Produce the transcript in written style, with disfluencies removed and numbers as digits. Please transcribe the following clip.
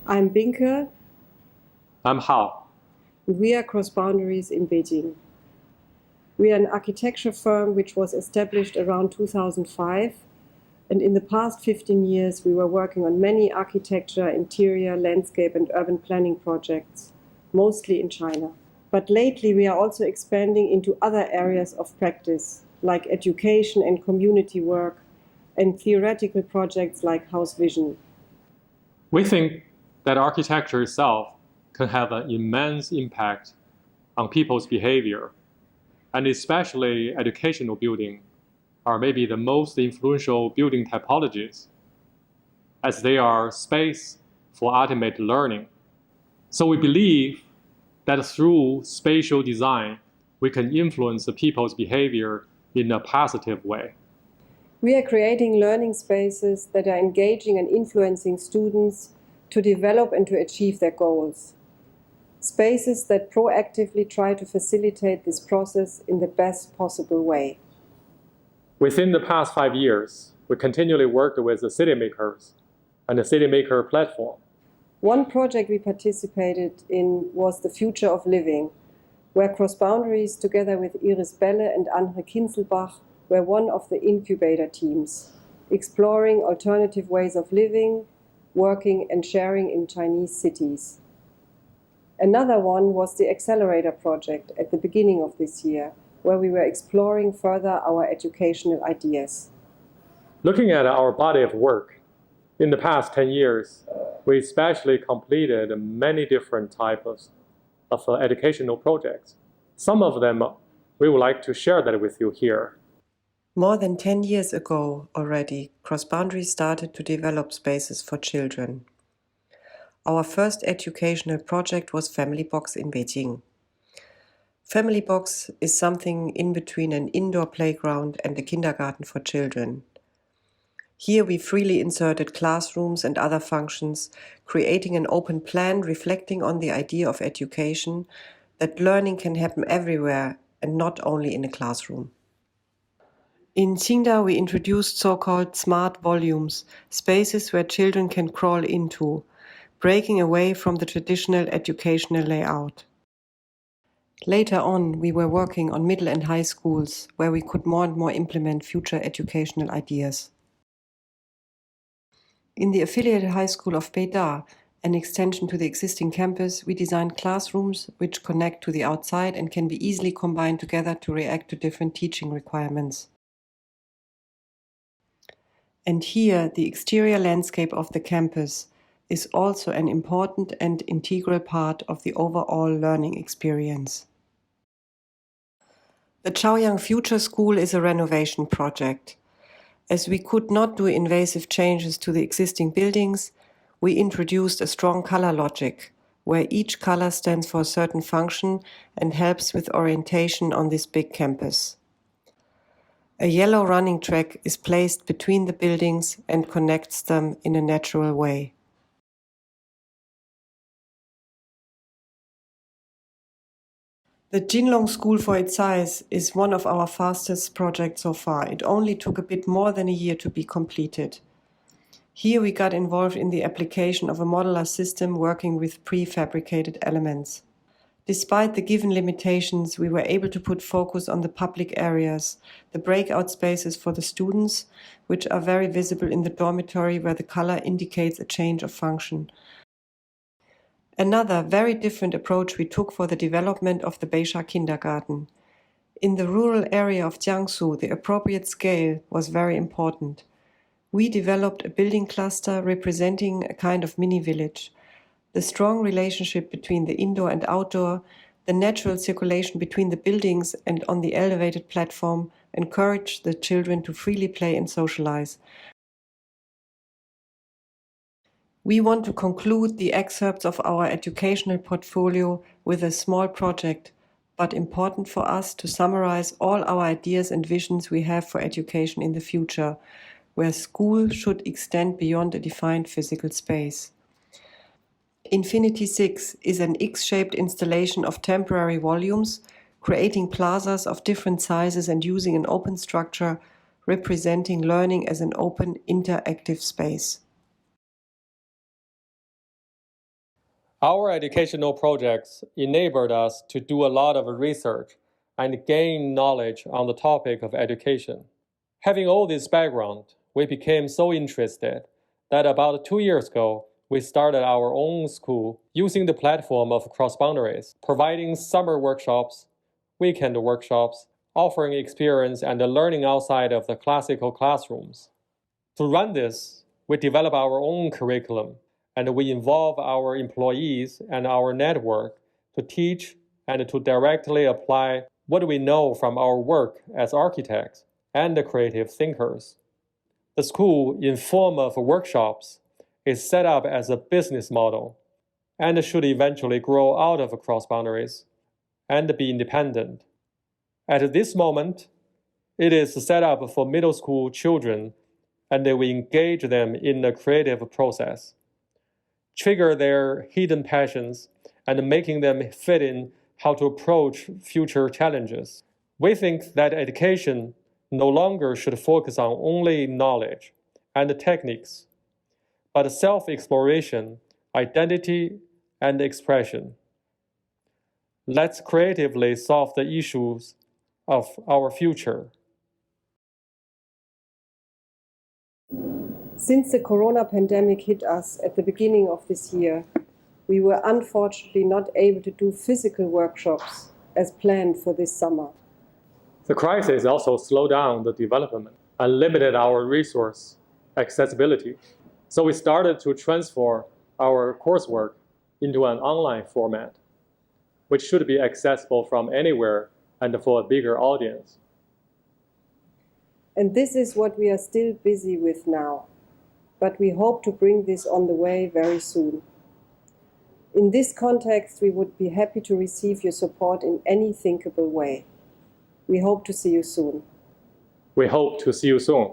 I'm Binke. I'm Hao. We are Crossboundaries in Beijing. We are an architecture firm which was established around 2005, and in the past 15 years we were working on many architecture, interior, landscape and urban planning projects, mostly in China. But lately we are also expanding into other areas of practice, like education and community work, and theoretical projects like House Vision. We think that architecture itself can have an immense impact on people's behavior, and especially educational building are maybe the most influential building typologies, as they are space for ultimate learning. So we believe that through spatial design, we can influence the people's behavior in a positive way. We are creating learning spaces that are engaging and influencing students to develop and to achieve their goals. Spaces that proactively try to facilitate this process in the best possible way. Within the past 5 years, we continually worked with the CITYMAKERS and the CITYMAKER platform. One project we participated in was the Future of Living, where Crossboundaries, together with Iris Belle and Andre Kinzelbach, were one of the incubator teams, exploring alternative ways of living, working and sharing in Chinese cities. Another one was the Accelerator project at the beginning of this year, where we were exploring further our educational ideas. Looking at our body of work, in the past 10 years, we especially completed many different types of educational projects. Some of them we would like to share that with you here. More than 10 years ago already, Crossboundaries started to develop spaces for children. Our first educational project was Family Box in Beijing. Family Box is something in between an indoor playground and a kindergarten for children. Here we freely inserted classrooms and other functions, creating an open plan reflecting on the idea of education, that learning can happen everywhere and not only in a classroom. In Qingdao we introduced so-called smart volumes, spaces where children can crawl into, breaking away from the traditional educational layout. Later on, we were working on middle and high schools, where we could more and more implement future educational ideas. In the affiliated high school of Beida, an extension to the existing campus, we designed classrooms which connect to the outside and can be easily combined together to react to different teaching requirements. And here, the exterior landscape of the campus is also an important and integral part of the overall learning experience. The Chaoyang Future School is a renovation project. As we could not do invasive changes to the existing buildings, we introduced a strong color logic, where each color stands for a certain function and helps with orientation on this big campus. A yellow running track is placed between the buildings and connects them in a natural way. The Jinlong School, for its size, is one of our fastest projects so far. It only took a bit more than a year to be completed. Here we got involved in the application of a modular system working with prefabricated elements. Despite the given limitations, we were able to put focus on the public areas, the breakout spaces for the students, which are very visible in the dormitory where the color indicates a change of function. Another very different approach we took for the development of the Beisha kindergarten. In the rural area of Jiangsu, the appropriate scale was very important. We developed a building cluster representing a kind of mini-village. The strong relationship between the indoor and outdoor, the natural circulation between the buildings and on the elevated platform encouraged the children to freely play and socialize. We want to conclude the excerpts of our educational portfolio with a small project, but important for us to summarize all our ideas and visions we have for education in the future, where school should extend beyond a defined physical space. Infinity 6 is an X-shaped installation of temporary volumes, creating plazas of different sizes and using an open structure representing learning as an open, interactive space. Our educational projects enabled us to do a lot of research and gain knowledge on the topic of education. Having all this background, we became so interested that about 2 years ago, we started our own school using the platform of Crossboundaries, providing summer workshops, weekend workshops, offering experience and learning outside of the classical classrooms. To run this, we develop our own curriculum, and we involve our employees and our network to teach and to directly apply what we know from our work as architects and creative thinkers. The school, in form of workshops, is set up as a business model and should eventually grow out of Crossboundaries and be independent. At this moment, it is set up for middle school children, and we engage them in the creative process, trigger their hidden passions, and making them fit in how to approach future challenges. We think that education no longer should focus on only knowledge and techniques, but self-exploration, identity, and expression. Let's creatively solve the issues of our future. Since the corona pandemic hit us at the beginning of this year, we were unfortunately not able to do physical workshops as planned for this summer. The crisis also slowed down the development and limited our resource accessibility. So we started to transfer our coursework into an online format, which should be accessible from anywhere and for a bigger audience. And this is what we are still busy with now, but we hope to bring this on the way very soon. In this context, we would be happy to receive your support in any thinkable way. We hope to see you soon. We hope to see you soon.